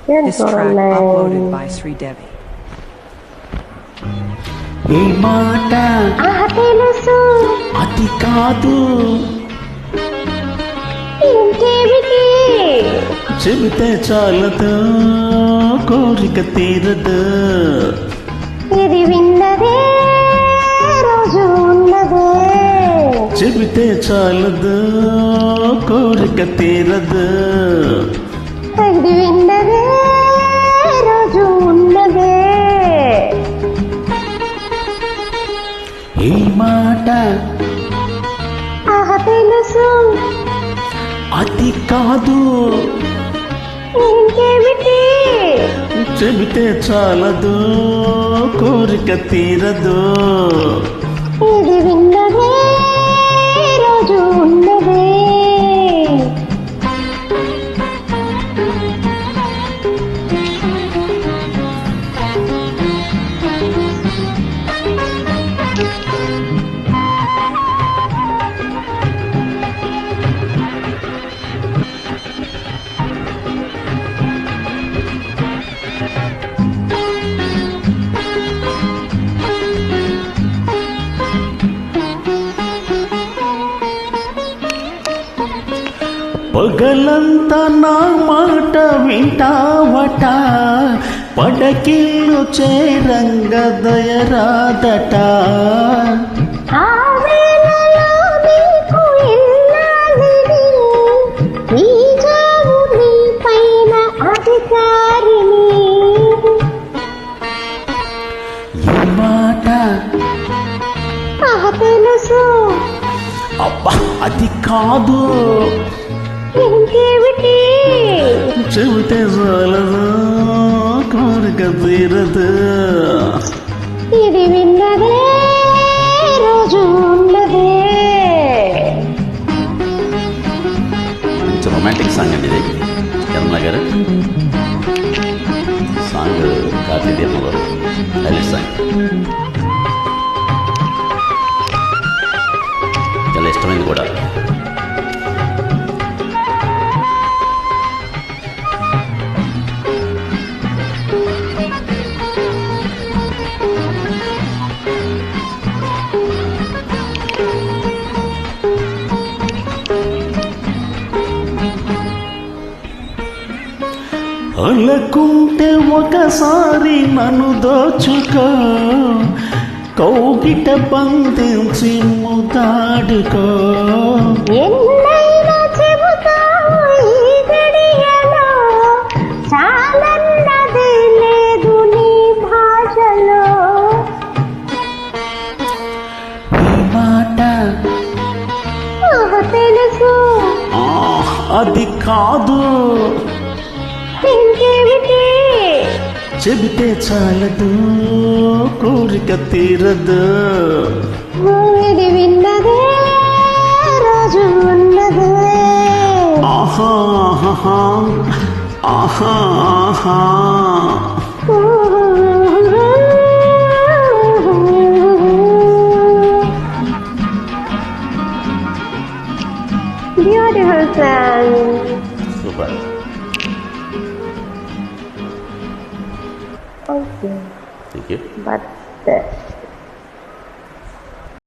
This track uploaded by Sri Devi. ఈ మాట తెలుసు అది కాదు, ఇంకేమిటి చెబితే చాలదు, కోరిక తీరదు. ఇది విన్నదే రోజు ఉన్నదే, చెబితే చాలదు, కోరిక తీరదు. ఇది విన్నదే రోజు ఉన్నదే. ఈ మాట తెలుసు అది కాదు, ఇంకేమిటి చెబితే చాలదు, కోరిక తీరదు. ఇది విన్నదే రోజు ఉన్నదే. పగలంతా నా మాట వింటావట, పడకిల్లు చేరంగ దయరాదట. ఆ వేళలో నీకు ఇల్లాలిని, నీ జావు నీ పైన అధికారిని. ఈ మాట తెలుసు అబ్బా అది కాదు, ఇంకేమిటి చెబితే చాలదు, కోరిక తీరదు. ఇది విన్నదే రోజు ఉన్నదే. మంచి రొమాంటిక్ సాంగ్ అండి ఇది, యమున గారు సాంగ్, కార్తీదేవ గారు హైలైట్ సాంగ్, చాలా ఇష్టమైంది కూడా. అలకుంటే ఒకసారి నన్ను దోచుకో, కౌగిట బంధించి ముదాడుకో. ఎన్నైనా చెబుతావు ఈ గడియలో, చాలన్నది లేదు నీ భాషలో. ఈ మాట తెలుసు అది కాదు, ఇంకేమిటి చెబితే చాలదు, కోరిక తీరదు. ఇది విన్నదే రోజు ఉన్నదే. ఆహా ఆహా ఆహా ఆహా. Beautiful song. Super. Okay. Thank you. But